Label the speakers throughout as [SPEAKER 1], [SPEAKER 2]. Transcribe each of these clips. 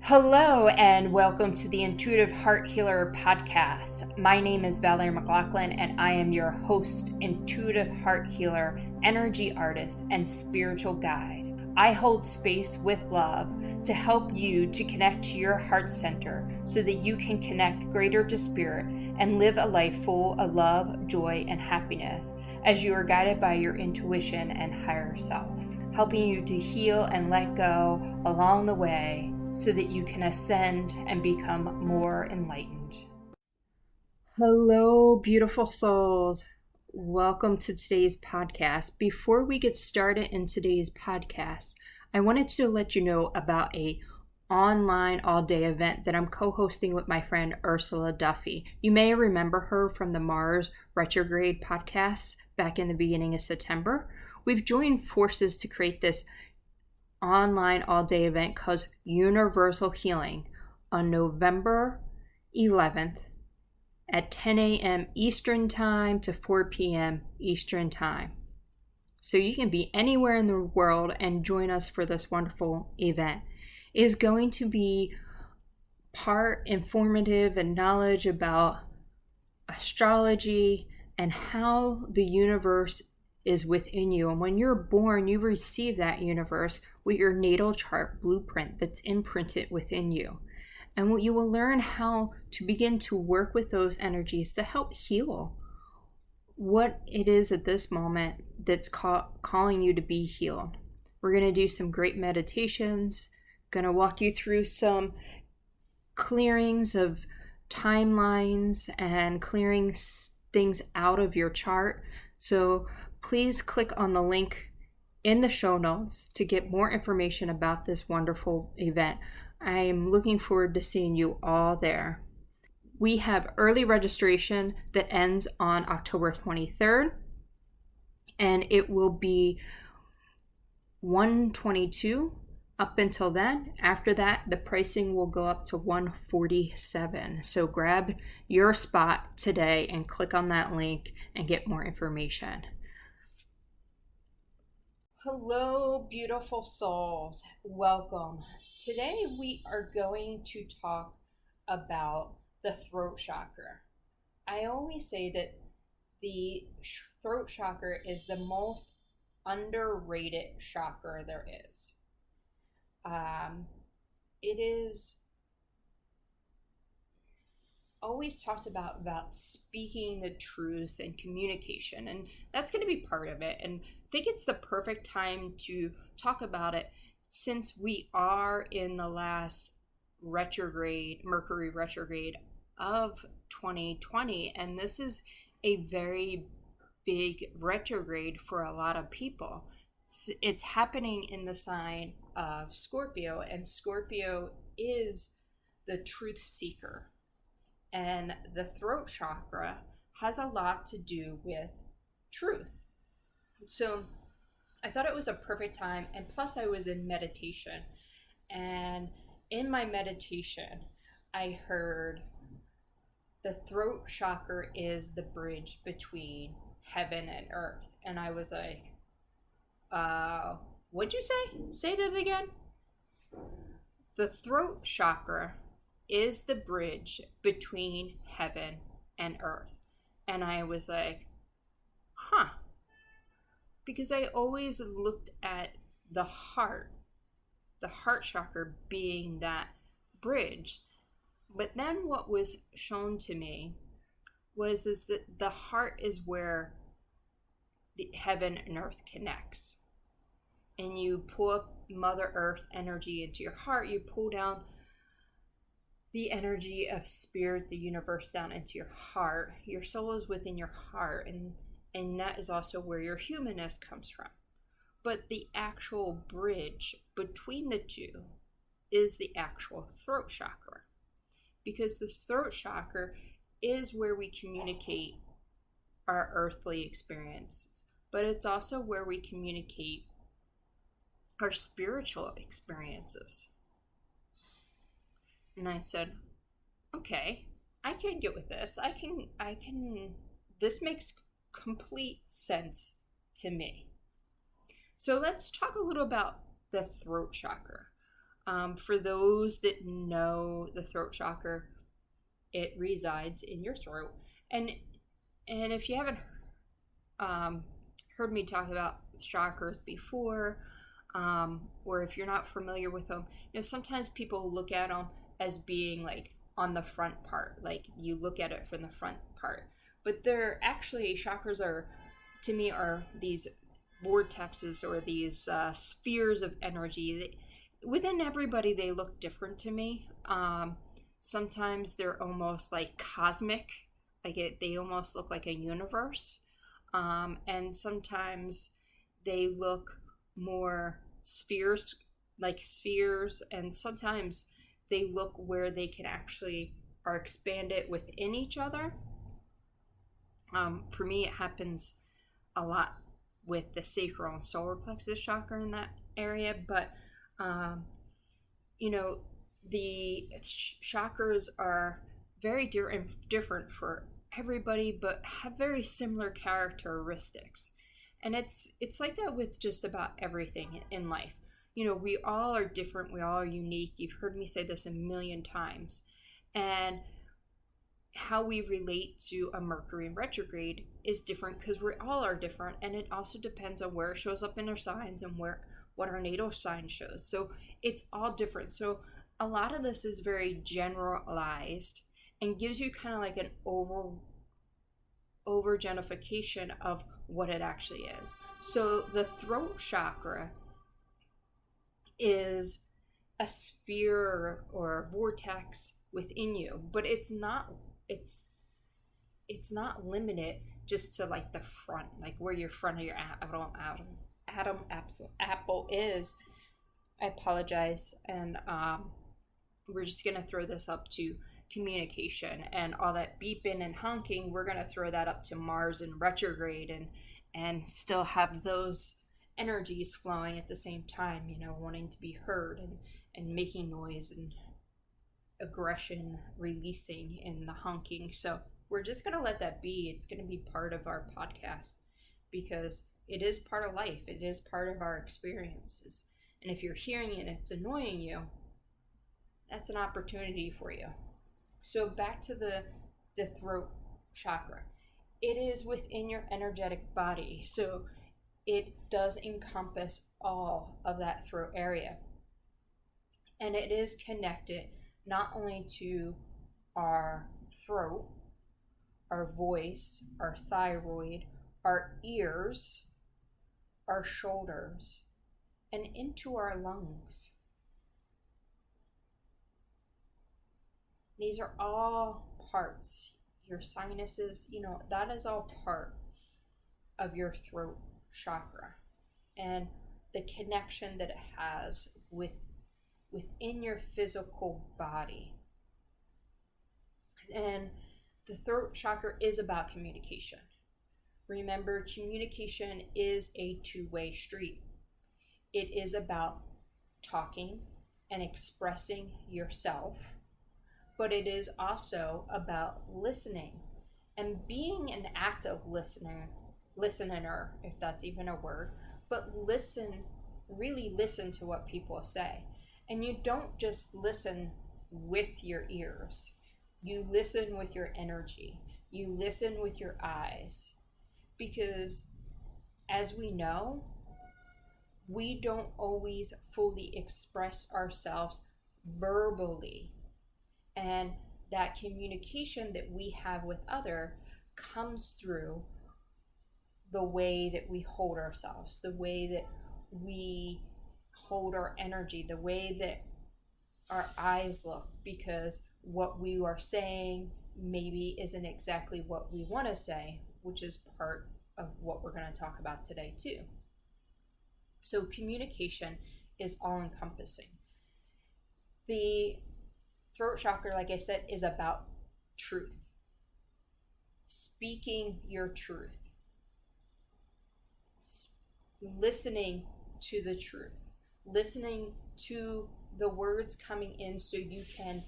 [SPEAKER 1] Hello and welcome to the Intuitive Heart Healer podcast. My name is Valeri and I am your host, intuitive heart healer, energy artist, and spiritual guide. I hold space with love to help you to connect to your heart center so that you can connect greater to spirit and live a life full of love, joy, and happiness as you are guided by your intuition and higher self, helping you to heal and let go along the way so that you can ascend and become more enlightened. Hello, beautiful souls. Welcome to today's podcast. Before we get started in today's podcast, I wanted to let you know about a online all-day event that I'm co-hosting with my friend Ursula Duffy. You may remember her from the Mars retrograde podcast back in the beginning of September. We've joined forces to create this online all-day event called Universal Healing on November 11th at 10 a.m. Eastern Time to 4 p.m. Eastern Time. So you can be anywhere in the world and join us for this wonderful event. It is going to be part informative and knowledge about astrology and how the universe is within you. And when you're born, you receive that universe with your natal chart blueprint that's imprinted within you. And you will learn how to begin to work with those energies to help heal what it is at this moment that's calling you to be healed. We're going to do some great meditations, going to walk you through some clearings of timelines and clearing things out of your chart. So please click on the link in the show notes to get more information about this wonderful event. I am looking forward to seeing you all there. We have early registration that ends on October 23rd, and it will be $122 up until then. After that, the pricing will go up to $147. So grab your spot today and click on that link and get more information. Hello, beautiful souls. Welcome. Today we are going to talk about the throat chakra. I always say that the throat chakra is the most underrated chakra there is. It is always talked about speaking the truth and communication, and that's going to be part of it. And I think it's the perfect time to talk about it since we are in the last retrograde, Mercury retrograde of 2020, and this is a very big retrograde for a lot of people. It's happening in the sign of Scorpio, and Scorpio is the truth seeker. And the throat chakra has a lot to do with truth. So I thought it was a perfect time. And plus I was in meditation. And in my meditation, I heard the throat chakra is the bridge between heaven and earth. And I was like, what'd you say? Say that again. The throat chakra is the bridge between heaven and earth. And I was like, because I always looked at the heart chakra being that bridge. But then what was shown to me is that the heart is where the heaven and earth connects. And you pull up Mother Earth energy into your heart, you pull down the energy of spirit, the universe, down into your heart. Your soul is within your heart, and that is also where your humanness comes from. But the actual bridge between the two is the actual throat chakra, because the throat chakra is where we communicate our earthly experiences, but it's also where we communicate our spiritual experiences. And I said, okay, I can get with this. I can, this makes complete sense to me. So let's talk a little about the throat chakra. For those that know the throat chakra, it resides in your throat. And if you haven't heard me talk about chakras before, or if you're not familiar with them, sometimes people look at them as being like on the front part, like you look at it from the front part. But they're actually, chakras are, to me, are these vortexes or these spheres of energy. Within everybody, they look different to me. Sometimes they're almost like cosmic, they almost look like a universe. And sometimes they look more spheres, like spheres, and sometimes they look where they can actually are expanded within each other. For me, it happens a lot with the sacral and solar plexus chakra in that area, but the chakras are very different for everybody, but have very similar characteristics. And it's like that with just about everything in life. We all are different, we all are unique. You've heard me say this a million times. And how we relate to a Mercury in retrograde is different because we all are different, and it also depends on where it shows up in our signs and what our natal sign shows. So it's all different. So a lot of this is very generalized and gives you kind of like an overgenification of what it actually is. So the throat chakra is a sphere or a vortex within you, but it's not limited just to like the front, like where your front of your apple is. I apologize. And we're just gonna throw this up to communication, and all that beeping and honking, we're gonna throw that up to Mars in retrograde, and still have those energies flowing at the same time, wanting to be heard and making noise and aggression releasing in the honking. So we're just going to let that be. It's going to be part of our podcast because it is part of life. It is part of our experiences. And if you're hearing it and it's annoying you, that's an opportunity for you. So back to the throat chakra. It is within your energetic body. So it does encompass all of that throat area. And it is connected not only to our throat, our voice, our thyroid, our ears, our shoulders, and into our lungs. These are all parts. Your sinuses, that is all part of your throat chakra, and the connection that it has within your physical body. And the throat chakra is about communication. Remember, communication is a two-way street. It is about talking and expressing yourself, but it is also about listening and being an active listener, if that's even a word, but really listen to what people say. And you don't just listen with your ears. You listen with your energy. You listen with your eyes. Because as we know, we don't always fully express ourselves verbally. And that communication that we have with others comes through the way that we hold ourselves, the way that we hold our energy, the way that our eyes look, because what we are saying maybe isn't exactly what we want to say, which is part of what we're going to talk about today too. So communication is all encompassing. The throat chakra, like I said, is about truth. Speaking your truth. Listening to the truth. Listening to the words coming in so you can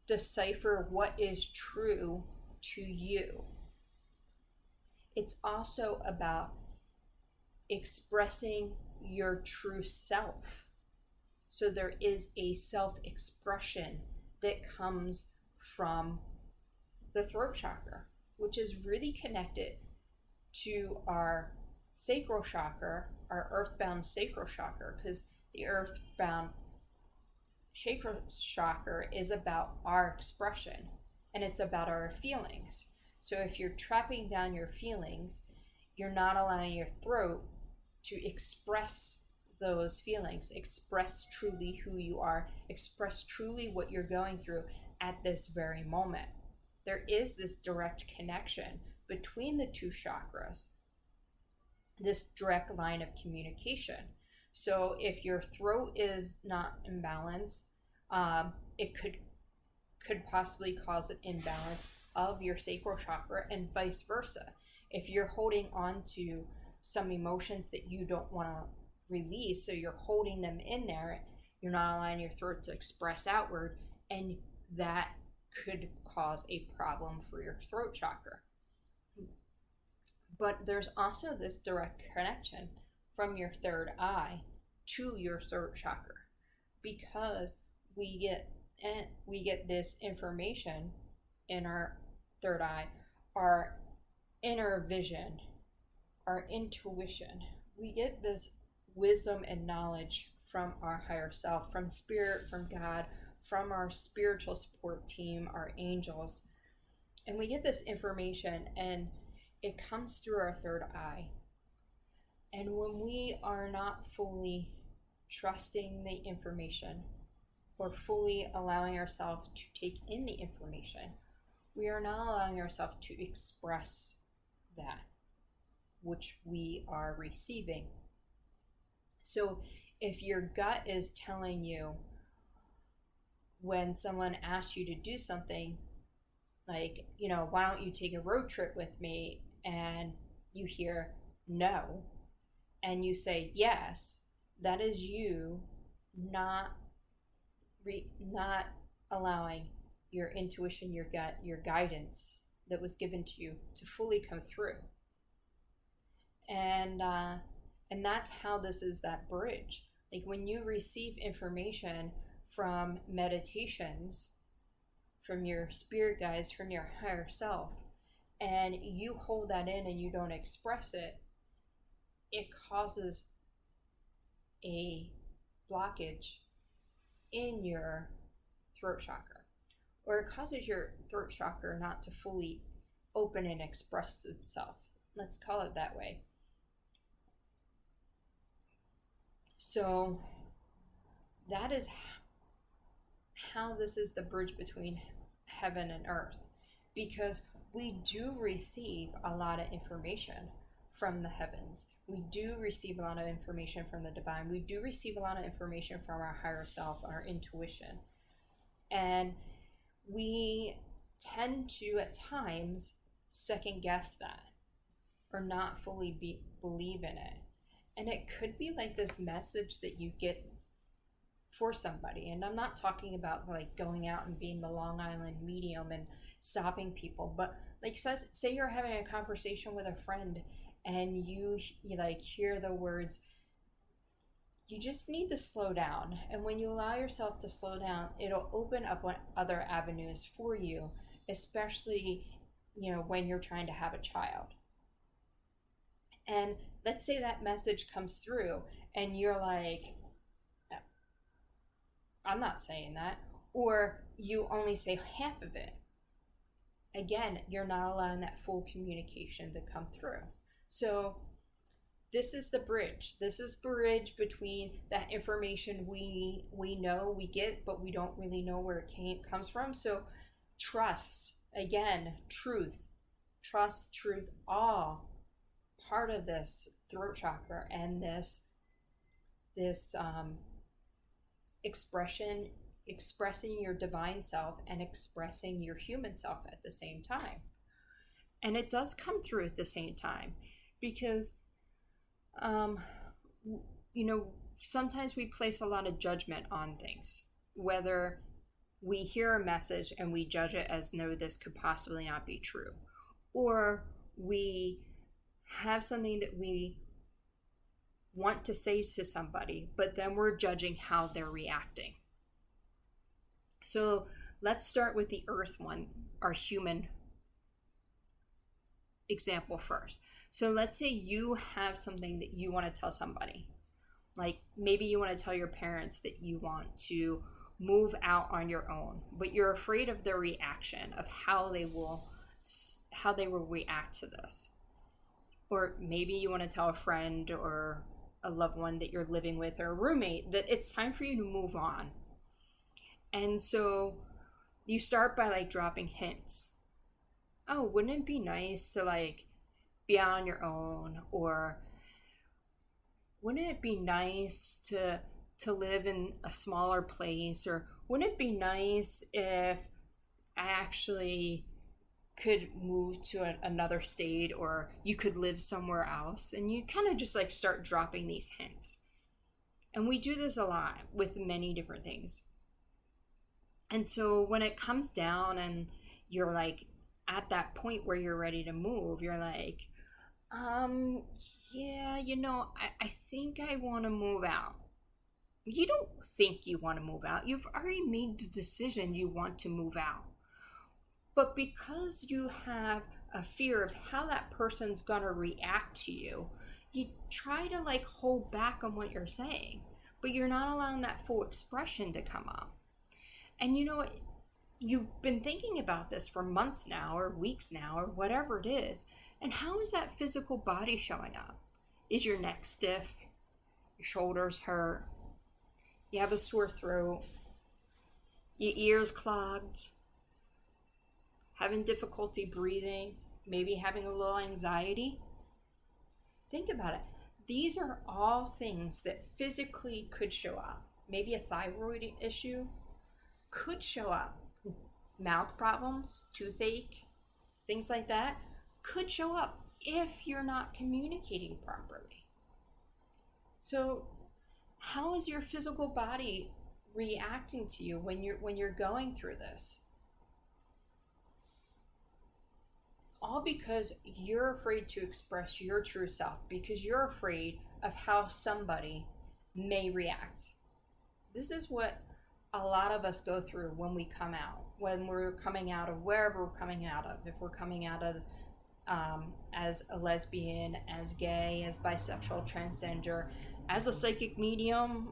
[SPEAKER 1] decipher what is true to you. It's also about expressing your true self. So there is a self-expression that comes from the throat chakra, which is really connected to our sacral chakra, our earthbound sacral chakra, because the earthbound sacral chakra is about our expression and it's about our feelings. So if you're trapping down your feelings, you're not allowing your throat to express those feelings, express truly who you are, express truly what you're going through at this very moment. There is this direct connection between the two chakras, this direct line of communication. So if your throat is not in balance, it could possibly cause an imbalance of your sacral chakra, and vice versa. If you're holding on to some emotions that you don't want to release, so you're holding them in there, you're not allowing your throat to express outward, and that could cause a problem for your throat chakra. But there's also this direct connection from your third eye to your throat chakra, because we get this information in our third eye, our inner vision, our intuition. We get this wisdom and knowledge from our higher self, from spirit, from God, from our spiritual support team, our angels. And we get this information and it comes through our third eye. And when we are not fully trusting the information or fully allowing ourselves to take in the information, we are not allowing ourselves to express that which we are receiving. So if your gut is telling you, when someone asks you to do something, like, why don't you take a road trip with me? And you hear no, and you say yes, that is you not allowing your intuition, your gut, your guidance that was given to you to fully come through. And that's how this is that bridge. Like when you receive information from meditations, from your spirit guides, from your higher self, and you hold that in and you don't express it, it causes a blockage in your throat chakra, or it causes your throat chakra not to fully open and express itself. Let's call it that way. So that is how this is the bridge between heaven and earth, because we do receive a lot of information from the heavens. We do receive a lot of information from the divine. We do receive a lot of information from our higher self, our intuition. And we tend to, at times, second guess that or not fully believe in it. And it could be like this message that you get for somebody. And I'm not talking about like going out and being the Long Island medium and stopping people, but like say you're having a conversation with a friend and you like hear the words, you just need to slow down. And when you allow yourself to slow down, it'll open up other avenues for you, especially when you're trying to have a child. And let's say that message comes through and you're like, I'm not saying that, or you only say half of it. Again, you're not allowing that full communication to come through. So this is the bridge. This is bridge between that information we know we get, but we don't really know where it comes from. So trust, again, truth, trust, truth, all part of this throat chakra and this expressing your divine self and expressing your human self at the same time. And it does come through at the same time, because sometimes we place a lot of judgment on things, whether we hear a message and we judge it as, no, this could possibly not be true, or we have something that we want to say to somebody, but then we're judging how they're reacting. So let's start with the earth one, our human example first. So let's say you have something that you want to tell somebody. Like maybe you want to tell your parents that you want to move out on your own, but you're afraid of their reaction, of how they will react to this. Or maybe you want to tell a friend or a loved one that you're living with or a roommate that it's time for you to move on. And so you start by like dropping hints. Oh, wouldn't it be nice to like be out on your own? Or wouldn't it be nice to live in a smaller place? Or wouldn't it be nice if I actually could move to another state, or you could live somewhere else? And you kind of just like start dropping these hints. And we do this a lot with many different things. And so when it comes down and you're like at that point where you're ready to move, you're like, yeah, I think I want to move out. You don't think you want to move out. You've already made the decision you want to move out. But because you have a fear of how that person's going to react to you, you try to like hold back on what you're saying, but you're not allowing that full expression to come up. And you've been thinking about this for months now, or weeks now, or whatever it is. And how is that physical body showing up? Is your neck stiff? Your shoulders hurt? You have a sore throat? Your ears clogged? Having difficulty breathing? Maybe having a little anxiety? Think about it. These are all things that physically could show up. Maybe a thyroid issue could show up. Mouth problems, toothache, things like that could show up if you're not communicating properly. So how is your physical body reacting to you when you're going through this? All because you're afraid to express your true self, because you're afraid of how somebody may react. This is what a lot of us go through when we come out, when we're coming out of wherever we're coming out of. If we're coming out of as a lesbian, as gay, as bisexual, transgender, as a psychic medium,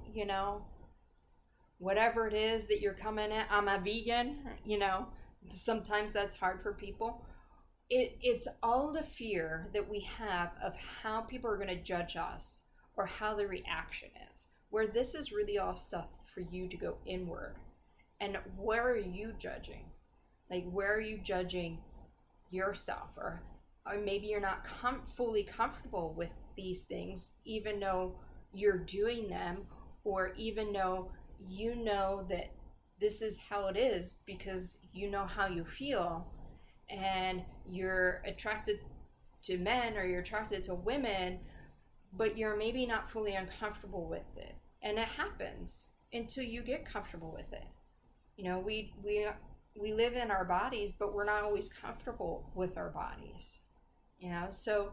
[SPEAKER 1] whatever it is that you're coming at. I'm a vegan, sometimes that's hard for people. It's all the fear that we have of how people are going to judge us or how the reaction is, where this is really all stuff for you to go inward. And where are you judging? Like, where are you judging yourself? Or maybe you're not fully comfortable with these things, even though you're doing them, or even though you know that this is how it is because you know how you feel, and you're attracted to men or you're attracted to women, but you're maybe not fully uncomfortable with it. And it happens until you get comfortable with it. We live in our bodies, but we're not always comfortable with our bodies. So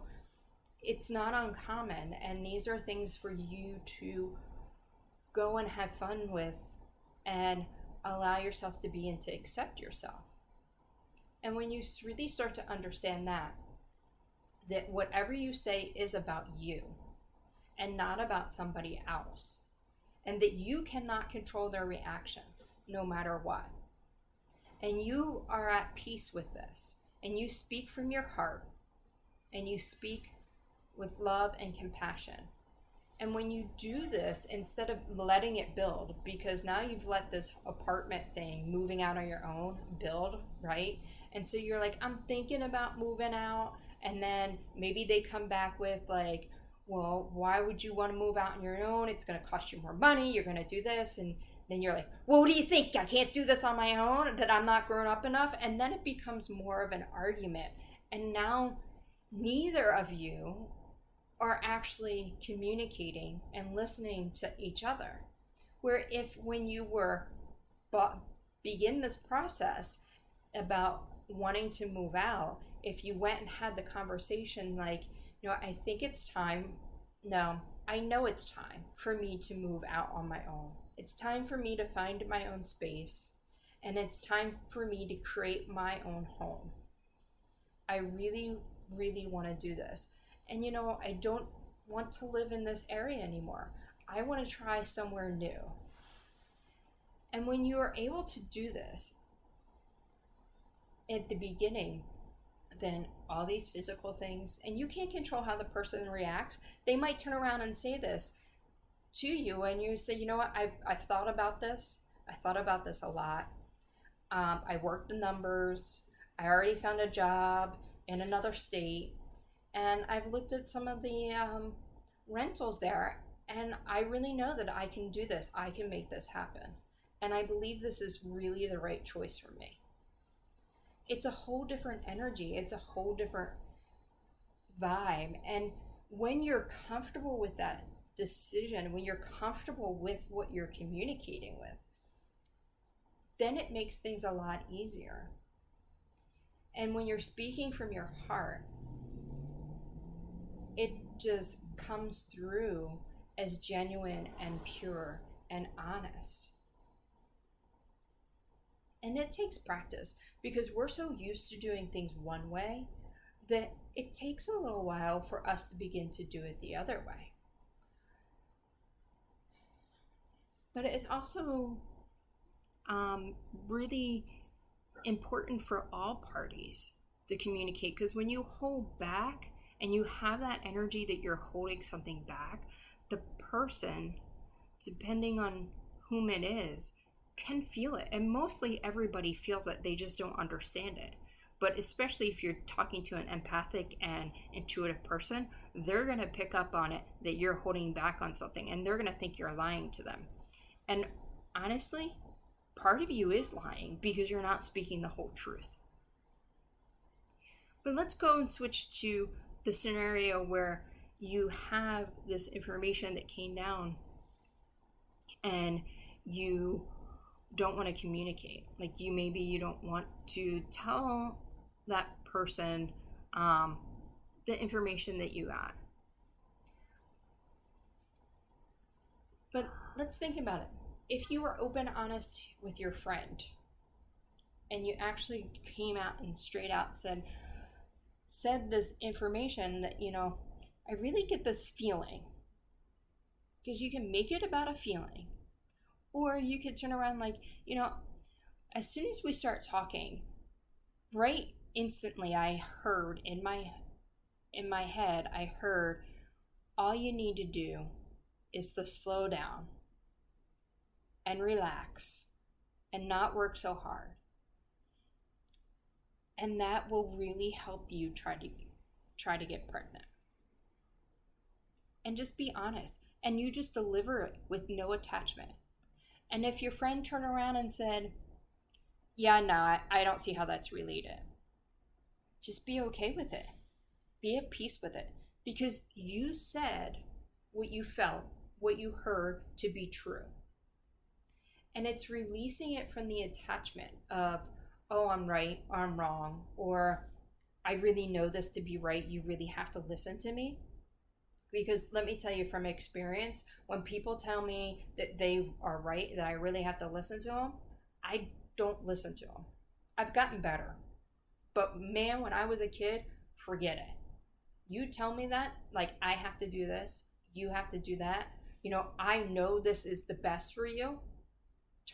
[SPEAKER 1] it's not uncommon, and these are things for you to go and have fun with and allow yourself to be and to accept yourself. And when you really start to understand that whatever you say is about you and not about somebody else, and that you cannot control their reaction no matter what, and you are at peace with this, and you speak from your heart, and you speak with love and compassion. And when you do this, instead of letting it build, because now you've let this apartment thing, moving out on your own, build, right? And so you're like, I'm thinking about moving out. And then maybe they come back with like, well, why would you want to move out on your own? It's going to cost you more money. You're going to do this. And then you're like, well, what do you think? I can't do this on my own, that I'm not grown up enough. And then it becomes more of an argument. And now neither of you are actually communicating and listening to each other. Where if when you were begin this process about wanting to move out, if you went and had the conversation like, I think it's time. No, I know it's time for me to move out on my own. It's time for me to find my own space, and it's time for me to create my own home. I really, really want to do this. And I don't want to live in this area anymore. I want to try somewhere new. And when you are able to do this at the beginning, then all these physical things, and you can't control how the person reacts. They might turn around and say this to you, and you say, you know what, I've thought about this. I thought about this a lot. I worked the numbers. I already found a job in another state, and I've looked at some of the rentals there, and I really know that I can do this. I can make this happen. And I believe this is really the right choice for me. It's a whole different energy. It's a whole different vibe. And when you're comfortable with that decision, when you're comfortable with what you're communicating with, then it makes things a lot easier. And when you're speaking from your heart, it just comes through as genuine and pure and honest. And it takes practice, because we're so used to doing things one way that it takes a little while for us to begin to do it the other way. But it's also really important for all parties to communicate, because when you hold back and you have that energy that you're holding something back, the person, depending on whom it is, can feel it. And mostly everybody feels it, they just don't understand it. But especially if you're talking to an empathic and intuitive person, they're going to pick up on it that you're holding back on something, and they're going to think you're lying to them. And honestly, part of you is lying because you're not speaking the whole truth. But let's go and switch to the scenario where you have this information that came down and you don't want to communicate. Like maybe you don't want to tell that person the information that you got. But let's think about it. If you were open, honest with your friend, and you actually came out and straight out said this information that, I really get this feeling, because you can make it about a feeling, or you could turn around like, as soon as we start talking, right instantly I heard in my head, I heard, all you need to do is to slow down and relax and not work so hard. And that will really help you try to get pregnant. And just be honest, and you just deliver it with no attachment. And if your friend turned around and said, yeah, no, I don't see how that's related, just be okay with it. Be at peace with it, because you said what you felt, what you heard to be true. And it's releasing it from the attachment of, oh, I'm right, or I'm wrong, or I really know this to be right, you really have to listen to me. Because let me tell you from experience, when people tell me that they are right, that I really have to listen to them, I don't listen to them. I've gotten better. But man, when I was a kid, forget it. You tell me that, like I have to do this, you have to do that, I know this is the best for you,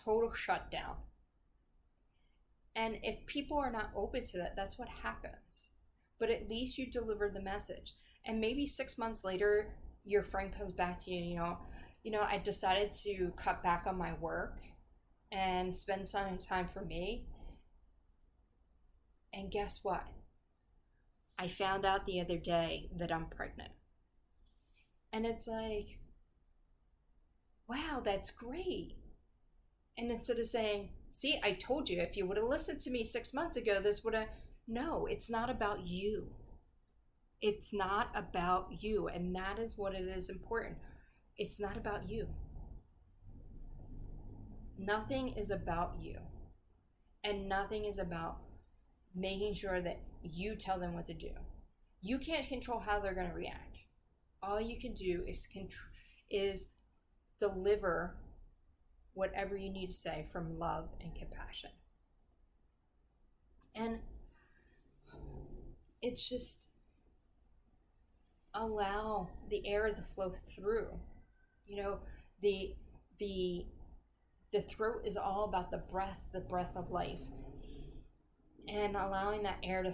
[SPEAKER 1] total shutdown. And if people are not open to that, that's what happens. But at least you delivered the message. And maybe 6 months later, your friend comes back to you, I decided to cut back on my work and spend some time for me. And guess what? I found out the other day that I'm pregnant. And it's like, wow, that's great. And instead of saying, see, I told you, if you would have listened to me 6 months ago, this would have, no, it's not about you. It's not about you. And that is what it is important. It's not about you. Nothing is about you. And nothing is about making sure that you tell them what to do. You can't control how they're going to react. all you can do is deliver whatever you need to say from love and compassion. And it's just allow the air to flow through. You know, the throat is all about the breath of life, and allowing that air to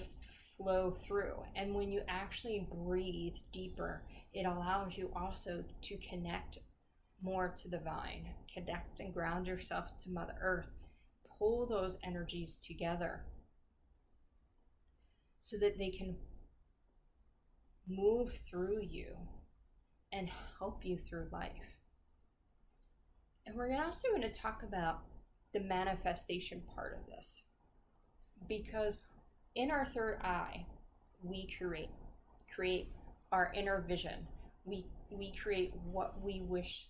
[SPEAKER 1] flow through. And when you actually breathe deeper, it allows you also to connect more to the divine, connect and ground yourself to Mother Earth, pull those energies together so that they can move through you and help you through life. And we're also going to talk about the manifestation part of this, because in our third eye, we create our inner vision. We create what we wish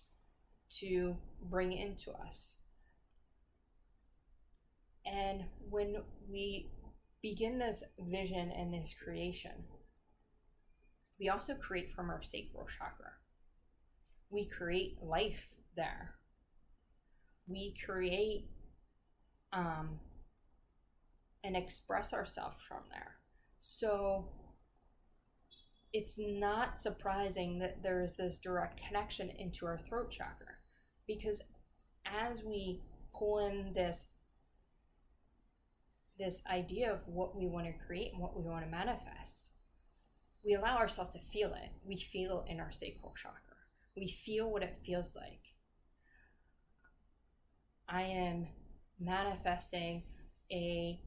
[SPEAKER 1] to bring into us. And when we begin this vision and this creation, we also create from our sacral chakra. We create life there. We create and express ourselves from there. So it's not surprising that there is this direct connection into our throat chakra, because as we pull in this idea of what we want to create and what we want to manifest, we allow ourselves to feel it. We feel it in our sacral chakra. We feel what it feels like. I am manifesting a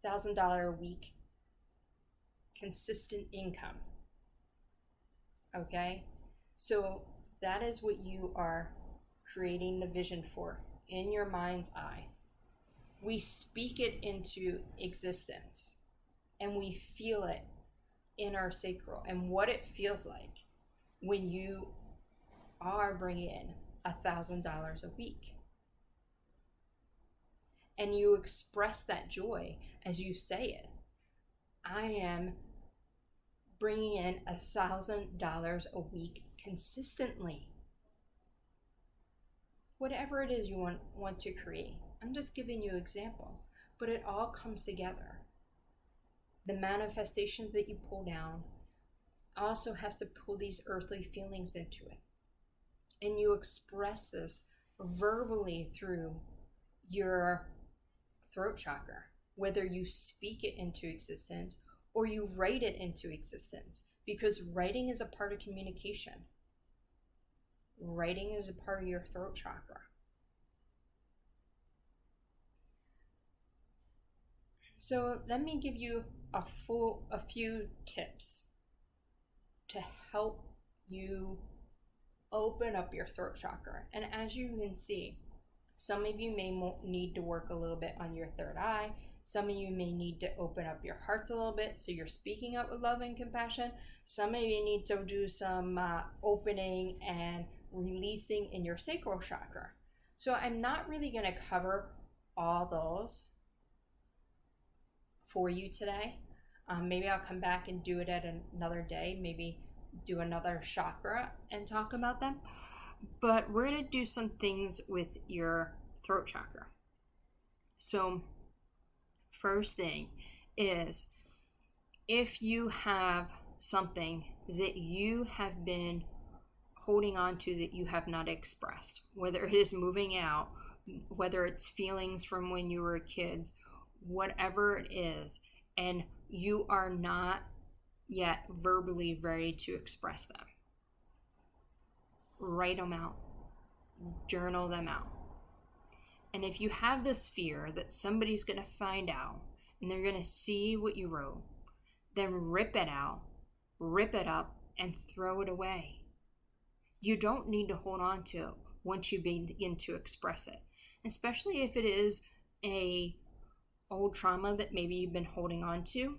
[SPEAKER 1] $1,000 a week consistent income. Okay? So that is what you are creating the vision for in your mind's eye. We speak it into existence, and we feel it in our sacral and what it feels like when you are bringing in $1,000 a week. And you express that joy as you say it. I am bringing in $1,000 a week consistently. Whatever it is you want to create. I'm just giving you examples, but it all comes together. The manifestations that you pull down also has to pull these earthly feelings into it. And you express this verbally through your throat chakra, whether you speak it into existence or you write it into existence, because writing is a part of communication. Writing is a part of your throat chakra. So let me give you a few tips to help you open up your throat chakra. And as you can see, some of you may need to work a little bit on your third eye. Some of you may need to open up your hearts a little bit so you're speaking up with love and compassion. Some of you need to do some opening and releasing in your sacral chakra. So I'm not really going to cover all those for you today. Maybe I'll come back and do it at another day. Maybe do another chakra and talk about them. But we're going to do some things with your throat chakra. So first thing is, if you have something that you have been holding on to that you have not expressed, whether it is moving out, whether it's feelings from when you were kids, whatever it is, and you are not yet verbally ready to express them, write them out, journal them out. And if you have this fear that somebody's going to find out and they're going to see what you wrote, then rip it out, rip it up, and throw it away. You don't need to hold on to it once you begin to express it, especially if it is a old trauma that maybe you've been holding on to,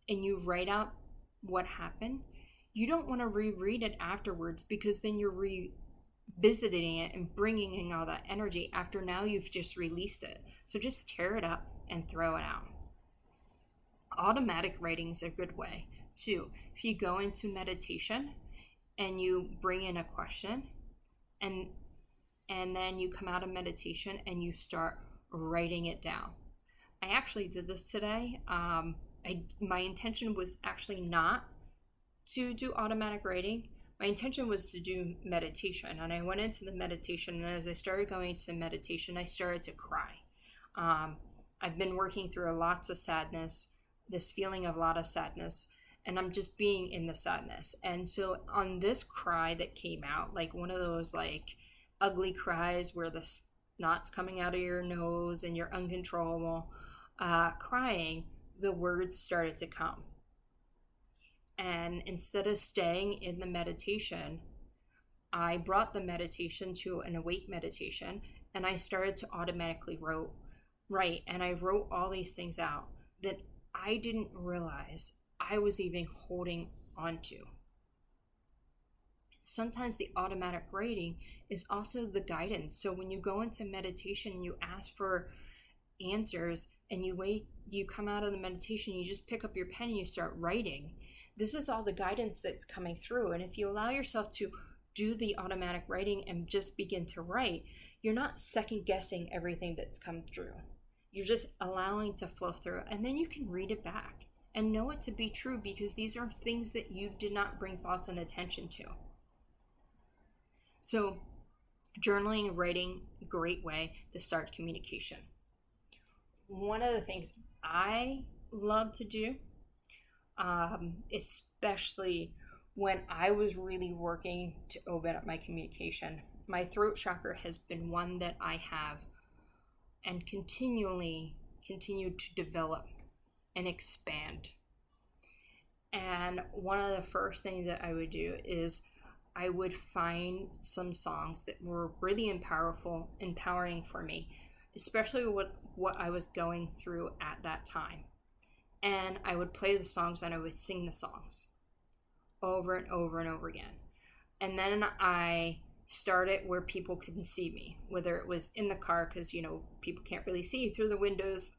[SPEAKER 1] and you write out what happened. You don't want to reread it afterwards, because then you're revisiting it and bringing in all that energy after now you've just released it. So just tear it up and throw it out. Automatic writing is a good way too. If you go into meditation and you bring in a question, and then you come out of meditation and you start writing it down. I actually did this today. My intention was actually not to do automatic writing. My intention was to do meditation, and I went into the meditation, and as I started going to meditation, I started to cry. I've been working through lots of sadness, this feeling of a lot of sadness, and I'm just being in the sadness. And so on this cry that came out, like one of those like ugly cries where the snot's coming out of your nose and you're uncontrollable, crying, the words started to come. And instead of staying in the meditation, I brought the meditation to an awake meditation, and I started to automatically write. And I wrote all these things out that I didn't realize I was even holding onto. Sometimes the automatic writing is also the guidance. So when you go into meditation, you ask for answers, and you come out of the meditation, you just pick up your pen and you start writing. This is all the guidance that's coming through. And if you allow yourself to do the automatic writing and just begin to write, you're not second guessing everything that's come through. You're just allowing to flow through, and then you can read it back and know it to be true, because these are things that you did not bring thoughts and attention to. So journaling and writing, great way to start communication. One of the things I love to do, especially when I was really working to open up my communication, my throat chakra has been one that I have and continued to develop and expand. And one of the first things that I would do is I would find some songs that were really empowering for me, especially what I was going through at that time. And I would play the songs and I would sing the songs over and over and over again. And then I started where people couldn't see me, whether it was in the car, because people can't really see you through the windows.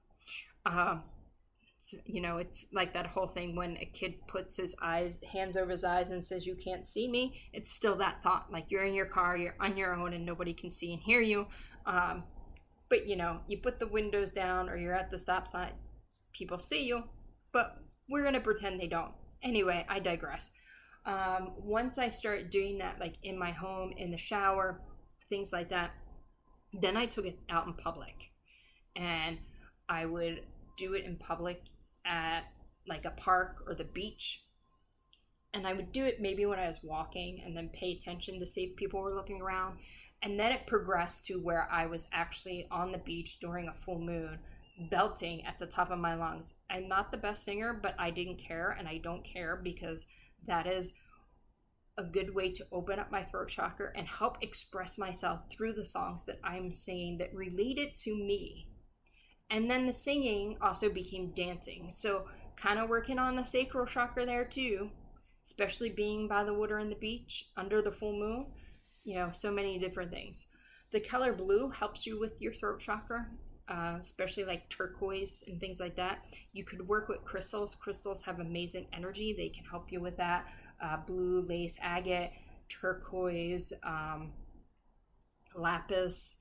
[SPEAKER 1] So, it's like that whole thing when a kid puts his hands over his eyes and says, "You can't see me." It's still that thought, like you're in your car, you're on your own, and nobody can see and hear you. But you put the windows down, or you're at the stop sign, people see you, but we're going to pretend they don't. Anyway, I digress. Once I started doing that, like in my home, in the shower, things like that, then I took it out in public. And I would do it in public at like a park or the beach. And I would do it maybe when I was walking, and then pay attention to see if people were looking around. And then it progressed to where I was actually on the beach during a full moon, belting at the top of my lungs. I'm not the best singer, but I didn't care, and I don't care, because that is a good way to open up my throat chakra and help express myself through the songs that I'm singing that related to me. And then the singing also became dancing. So kind of working on the sacral chakra there too, especially being by the water and the beach under the full moon. So many different things. The color blue helps you with your throat chakra, especially like turquoise and things like that. You could work with crystals. Crystals have amazing energy. They can help you with that. Blue, lace, agate, turquoise, lapis,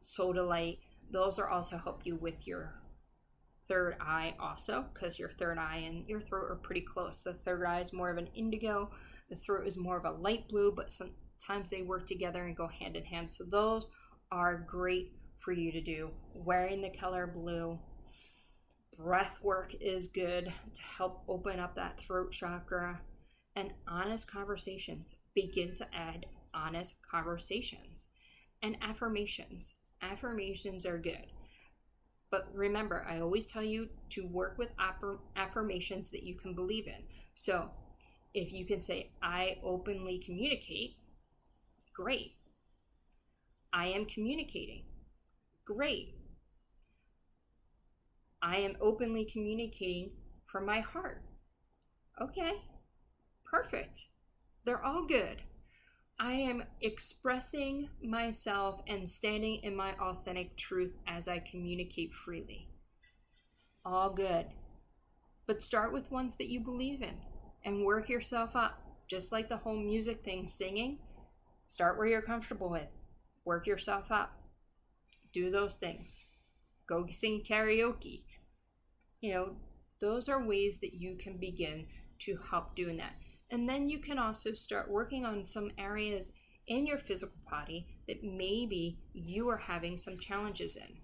[SPEAKER 1] sodalite. Those are also help you with your third eye also, because your third eye and your throat are pretty close. The third eye is more of an indigo. The throat is more of a light blue, but sometimes they work together and go hand in hand. So those are great for you to do. Wearing the color blue. Breath work is good to help open up that throat chakra. And honest conversations. Begin to add honest conversations. And affirmations. Affirmations are good. But remember, I always tell you to work with affirmations that you can believe in. So if you can say, "I openly communicate," great. "I am communicating," great. "I am openly communicating from my heart." Okay, perfect. They're all good. "I am expressing myself and standing in my authentic truth as I communicate freely." All good. But start with ones that you believe in and work yourself up. Just like the whole music thing, singing, start where you're comfortable with. Work yourself up. Do those things. Go sing karaoke. Those are ways that you can begin to help doing that. And then you can also start working on some areas in your physical body that maybe you are having some challenges in.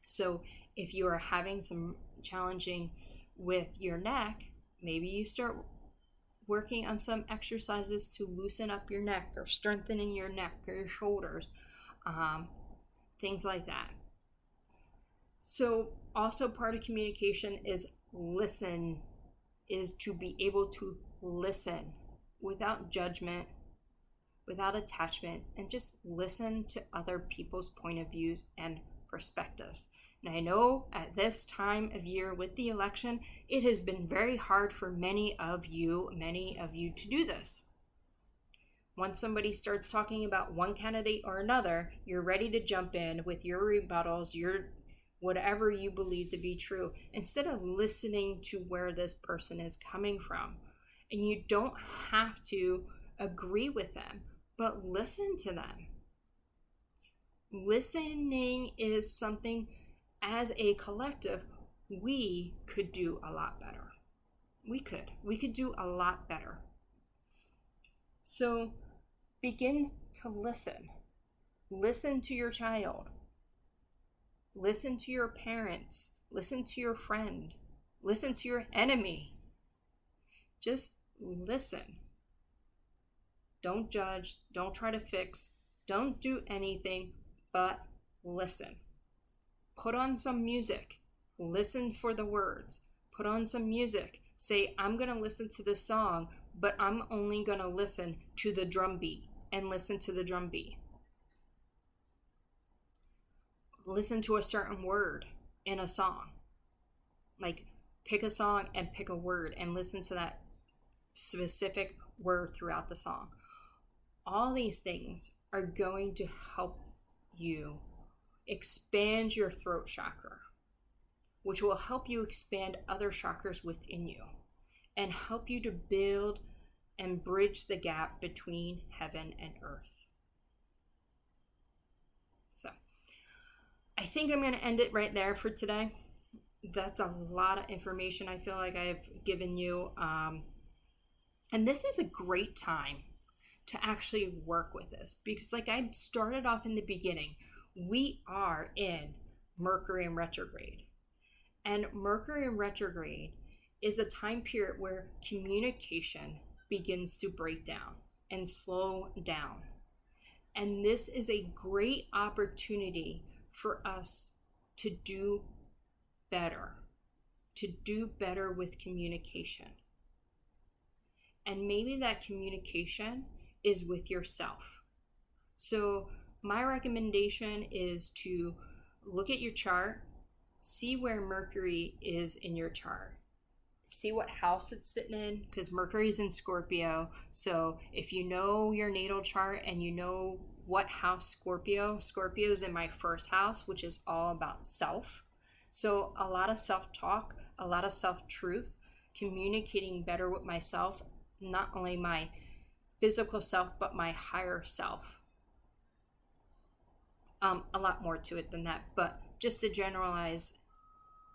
[SPEAKER 1] So if you are having some challenging with your neck, maybe you start working on some exercises to loosen up your neck or strengthening your neck or your shoulders, things like that. So also part of communication is to be able to listen without judgment, without attachment, and just listen to other people's point of views and perspectives. And I know at this time of year with the election, it has been very hard for many of you to do this. Once somebody starts talking about one candidate or another, you're ready to jump in with your rebuttals, your whatever you believe to be true, instead of listening to where this person is coming from. And you don't have to agree with them, but listen to them. Listening is something, as a collective, we could do a lot better. We could do a lot better. So begin to listen. Listen to your child. Listen to your parents. Listen to your friend. Listen to your enemy. Just listen. Don't judge. Don't try to fix. Don't do anything but listen. Put on some music. Listen for the words. Put on some music. Say, I'm going to listen to this song, but I'm only going to listen to the drum beat, and listen to the drum beat. Listen to a certain word in a song. Like, pick a song and pick a word and listen to that specific word throughout the song. All these things are going to help you expand your throat chakra, which will help you expand other chakras within you and help you to build and bridge the gap between heaven and earth. So I think I'm going to end it right there for today. That's a lot of information I feel like I've given you. And this is a great time to actually work with this, because like I started off in the beginning, we are in Mercury in retrograde. And Mercury in retrograde is a time period where communication begins to break down and slow down. And this is a great opportunity for us to do better with communication. And maybe that communication is with yourself. So my recommendation is to look at your chart, see where Mercury is in your chart. See what house it's sitting in, because Mercury is in Scorpio. So if you know your natal chart and you know what house Scorpio is in my first house, which is all about self. So a lot of self-talk, a lot of self-truth, communicating better with myself, not only my physical self, but my higher self. A lot more to it than that, but just to generalize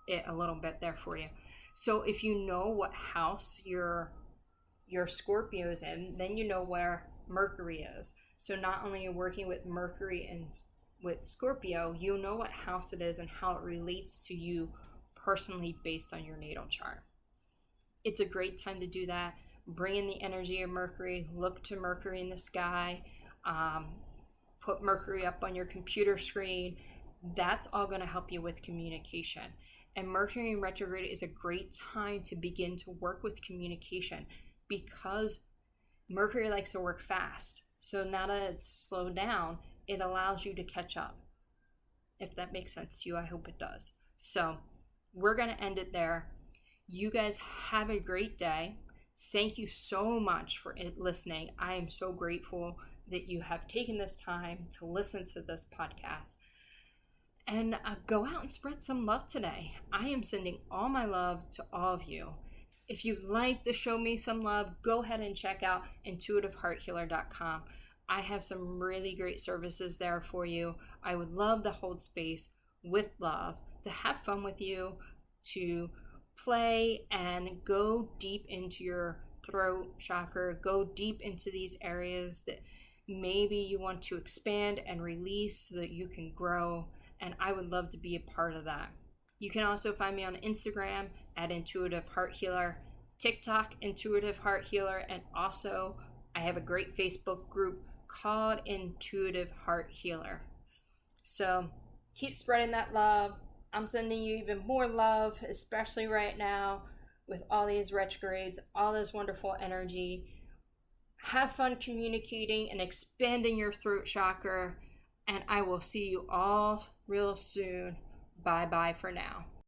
[SPEAKER 1] it a little bit there for you. So if you know what house your Scorpio is in, then you know where Mercury is. So not only are you working with Mercury and with Scorpio, you know what house it is and how it relates to you personally based on your natal chart. It's a great time to do that. Bring in the energy of Mercury. Look to Mercury in the sky. Put Mercury up on your computer screen. That's all going to help you with communication. And Mercury in retrograde is a great time to begin to work with communication, because Mercury likes to work fast. So now that it's slowed down, it allows you to catch up. If that makes sense to you, I hope it does. So we're going to end it there. You guys have a great day. Thank you so much for listening. I am so grateful that you have taken this time to listen to this podcast. And go out and spread some love today. I am sending all my love to all of you. If you'd like to show me some love, go ahead and check out intuitivehearthealer.com. I have some really great services there for you. I would love to hold space with love, to have fun with you, to play and go deep into your throat chakra, go deep into these areas that maybe you want to expand and release so that you can grow. And I would love to be a part of that. You can also find me on Instagram at Intuitive Heart Healer, TikTok Intuitive Heart Healer, and also I have a great Facebook group called Intuitive Heart Healer. So keep spreading that love. I'm sending you even more love, especially right now with all these retrogrades, all this wonderful energy. Have fun communicating and expanding your throat chakra, and I will see you all real soon. Bye bye for now.